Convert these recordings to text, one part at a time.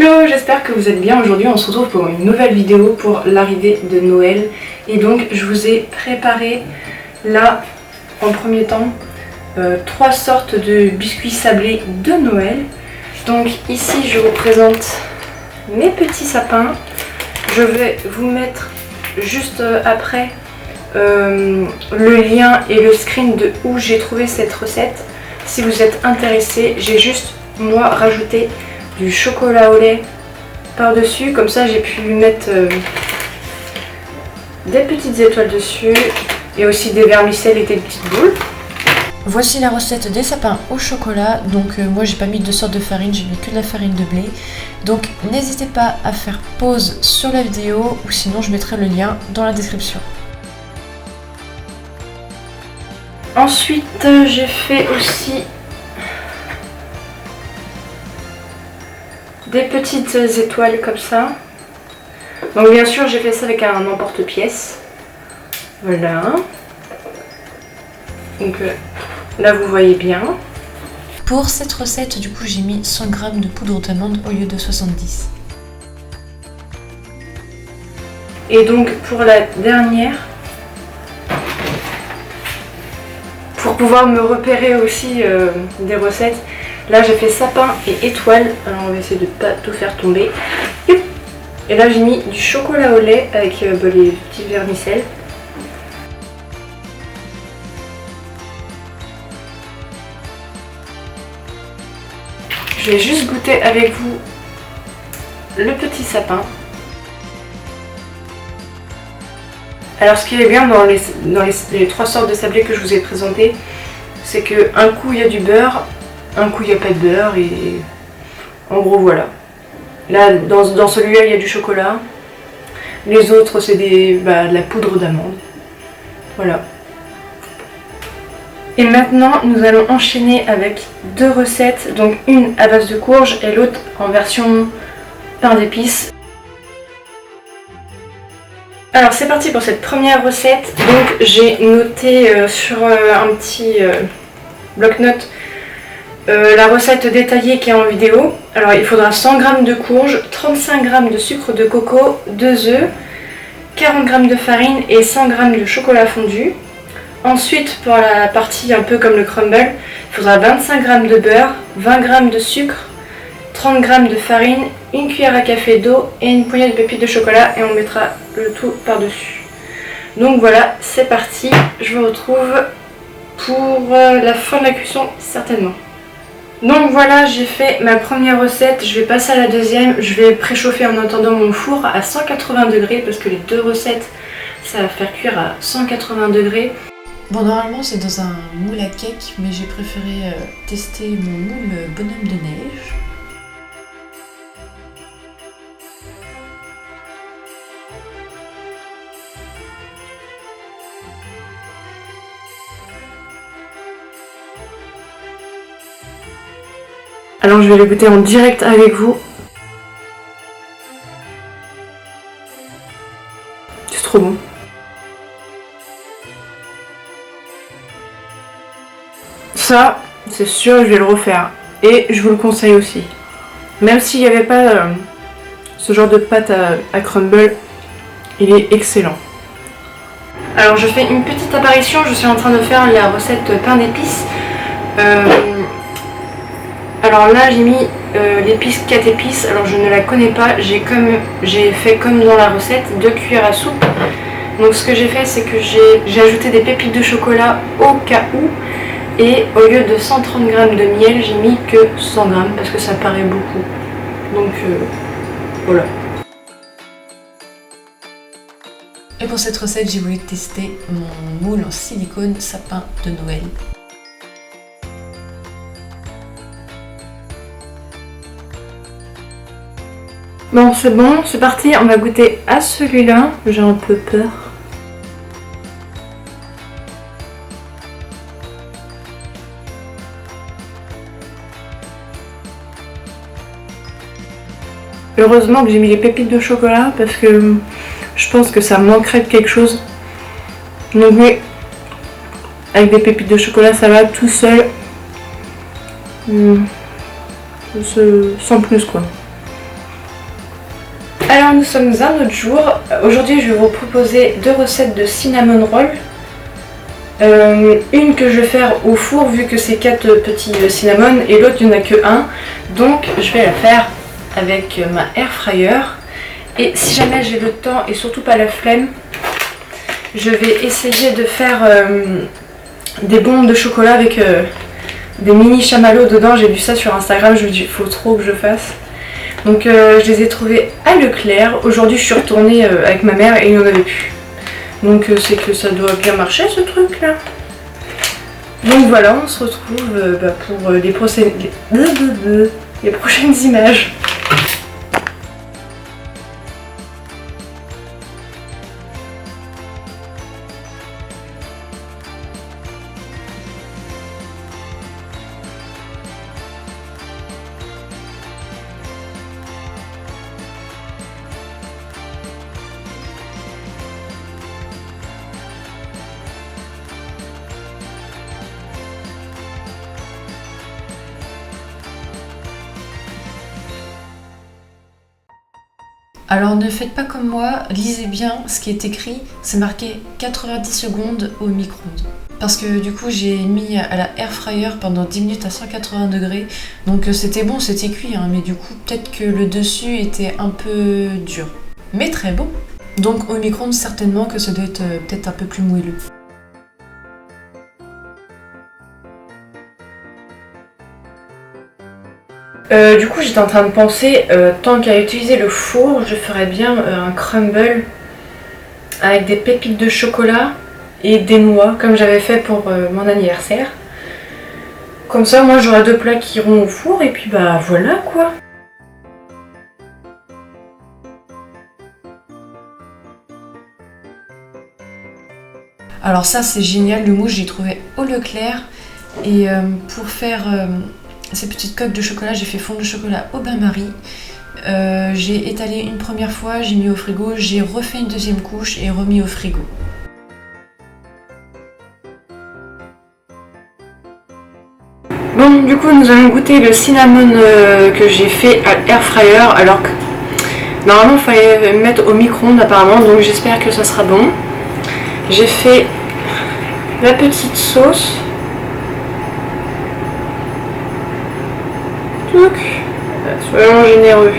Hello, j'espère que vous êtes bien. Aujourd'hui on se retrouve pour une nouvelle vidéo pour l'arrivée de Noël. Et donc je vous ai préparé là en premier temps 3 sortes de biscuits sablés de Noël. Donc ici je vous présente mes petits sapins. Je vais vous mettre juste après le lien et le screen de où j'ai trouvé cette recette. Si vous êtes intéressé, j'ai juste moi rajouté du chocolat au lait par dessus, comme ça j'ai pu mettre des petites étoiles dessus et aussi des vermicelles et des petites boules. Voici la recette des sapins au chocolat. Donc moi j'ai pas mis de sorte de farine, j'ai mis que de la farine de blé. Donc n'hésitez pas à faire pause sur la vidéo ou sinon je mettrai le lien dans la description. Ensuite j'ai fait aussi des petites étoiles comme ça. Donc bien sûr j'ai fait ça avec un emporte-pièce. Voilà. Donc là vous voyez bien. Pour cette recette du coup j'ai mis 100 g de poudre d'amande au lieu de 70. Et donc pour la dernière, pour pouvoir me repérer aussi des recettes, là j'ai fait sapin et étoile. Alors on va essayer de ne pas tout faire tomber. Et là j'ai mis du chocolat au lait avec les petits vermicelles. Je vais juste goûter avec vous le petit sapin. Alors ce qui est bien dans les 3 sortes de sablés que je vous ai présentés, c'est que un coup il y a du beurre, un coup il n'y a pas de beurre et en gros voilà. Là dans celui-là il y a du chocolat, les autres c'est de la poudre d'amande. Voilà. Et maintenant nous allons enchaîner avec 2 recettes, donc une à base de courge et l'autre en version pain d'épices. Alors c'est parti pour cette première recette. Donc j'ai noté sur un petit bloc-notes la recette détaillée qui est en vidéo. Alors il faudra 100 g de courge, 35 g de sucre de coco, 2 œufs, 40 g de farine et 100 g de chocolat fondu. Ensuite pour la partie un peu comme le crumble, il faudra 25 g de beurre, 20 g de sucre, 30 g de farine, une cuillère à café d'eau et une poignée de pépites de chocolat et on mettra le tout par dessus. Donc voilà, c'est parti, je vous retrouve pour la fin de la cuisson certainement. Donc voilà, j'ai fait ma première recette, je vais passer à la deuxième. Je vais préchauffer en attendant mon four à 180 degrés parce que les 2 recettes ça va faire cuire à 180 degrés. Bon normalement c'est dans un moule à cake mais j'ai préféré tester mon moule bonhomme de neige. Alors je vais le goûter en direct avec vous. C'est trop bon. Ça, c'est sûr, je vais le refaire. Et je vous le conseille aussi. Même s'il n'y avait pas ce genre de pâte à crumble, il est excellent. Alors je fais une petite apparition, je suis en train de faire la recette pain d'épices. Alors là j'ai mis l'épice 4 épices, alors je ne la connais pas, j'ai fait comme dans la recette, 2 cuillères à soupe. Donc ce que j'ai fait c'est que j'ai ajouté des pépites de chocolat au cas où, et au lieu de 130 g de miel j'ai mis que 100 g parce que ça paraît beaucoup. Donc voilà. Et pour cette recette j'ai voulu tester mon moule en silicone sapin de Noël. Bon c'est bon, c'est parti, on va goûter à celui-là, j'ai un peu peur. Heureusement que j'ai mis les pépites de chocolat parce que je pense que ça manquerait de quelque chose. Donc oui, avec des pépites de chocolat ça va tout seul. Sans plus quoi. Alors nous sommes un autre jour. Aujourd'hui je vais vous proposer 2 recettes de cinnamon roll. Une que je vais faire au four vu que c'est 4 petits cinnamon et l'autre il n'y en a que 1. Donc je vais la faire avec ma air fryer. Et si jamais j'ai le temps et surtout pas la flemme, je vais essayer de faire des bombes de chocolat avec des mini chamallows dedans. J'ai vu ça sur Instagram, je me dis il faut trop que je fasse. Donc je les ai trouvés à Leclerc. Aujourd'hui je suis retournée avec ma mère et il n'y en avait plus. Donc c'est que ça doit bien marcher ce truc là. Donc voilà, on se retrouve pour les prochaines images. Alors ne faites pas comme moi, lisez bien ce qui est écrit, c'est marqué 90 secondes au micro-ondes. Parce que du coup j'ai mis à la air fryer pendant 10 minutes à 180 degrés, donc c'était bon, c'était cuit, hein, mais du coup peut-être que le dessus était un peu dur. Mais très bon. Donc au micro-ondes certainement que ça doit être peut-être un peu plus moelleux. Du coup j'étais en train de penser, tant qu'à utiliser le four, je ferais bien un crumble avec des pépites de chocolat et des noix comme j'avais fait pour mon anniversaire. Comme ça moi j'aurai 2 plats qui iront au four et puis bah voilà quoi. Alors ça c'est génial, le mousse j'ai trouvé au Leclerc et pour faire ces petites coques de chocolat j'ai fait fondre le chocolat au bain-marie. J'ai étalé une première fois, j'ai mis au frigo, j'ai refait une deuxième couche et remis au frigo. Bon du coup nous allons goûter le cinnamon que j'ai fait à l'air fryer alors que normalement il fallait mettre au micro-ondes apparemment, donc j'espère que ça sera bon. J'ai fait la petite sauce. Soyons généreux.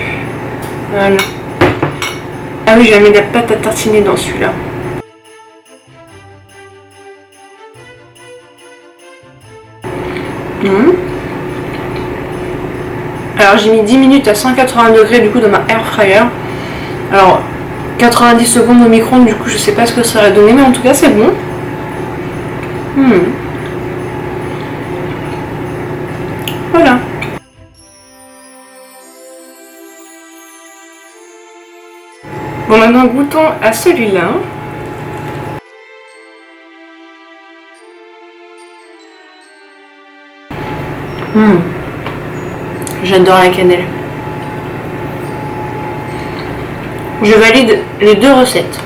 Voilà. Ah oui, j'ai mis de la pâte à tartiner dans celui-là. Alors j'ai mis 10 minutes à 180 degrés du coup dans ma air fryer. Alors 90 secondes au micro-ondes, du coup je sais pas ce que ça va donner, mais en tout cas c'est bon. Voilà. Bon maintenant goûtons à celui-là. J'adore la cannelle. Je valide les 2 recettes.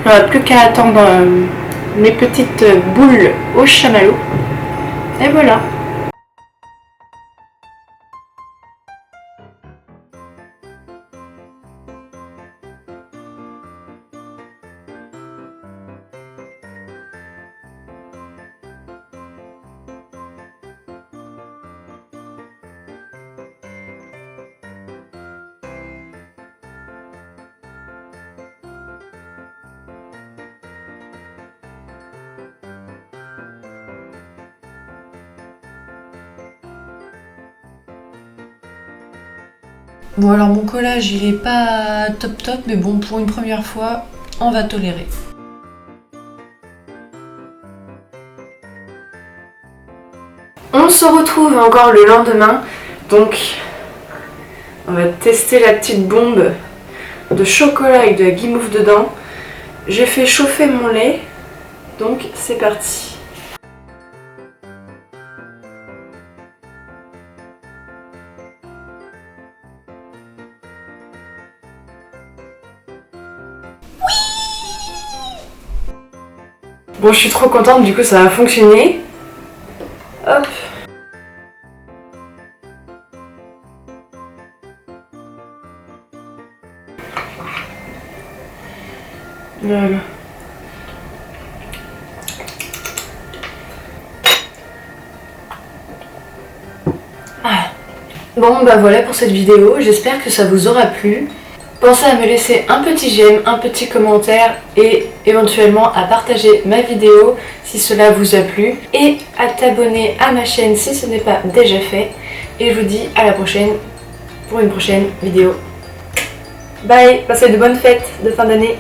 Il n'y aura plus qu'à attendre mes petites boules au chamallow. Et voilà. Bon alors mon collage il est pas top mais bon pour une première fois on va tolérer. On se retrouve encore le lendemain, donc on va tester la petite bombe de chocolat avec de la guimauve dedans. J'ai fait chauffer mon lait, donc c'est parti. Bon, je suis trop contente, du coup ça a fonctionné. Hop. Voilà. Ah. Bon bah voilà pour cette vidéo, j'espère que ça vous aura plu. Pensez à me laisser un petit j'aime, un petit commentaire et éventuellement à partager ma vidéo si cela vous a plu et à t'abonner à ma chaîne si ce n'est pas déjà fait. Et je vous dis à la prochaine pour une prochaine vidéo. Bye, passez de bonnes fêtes de fin d'année.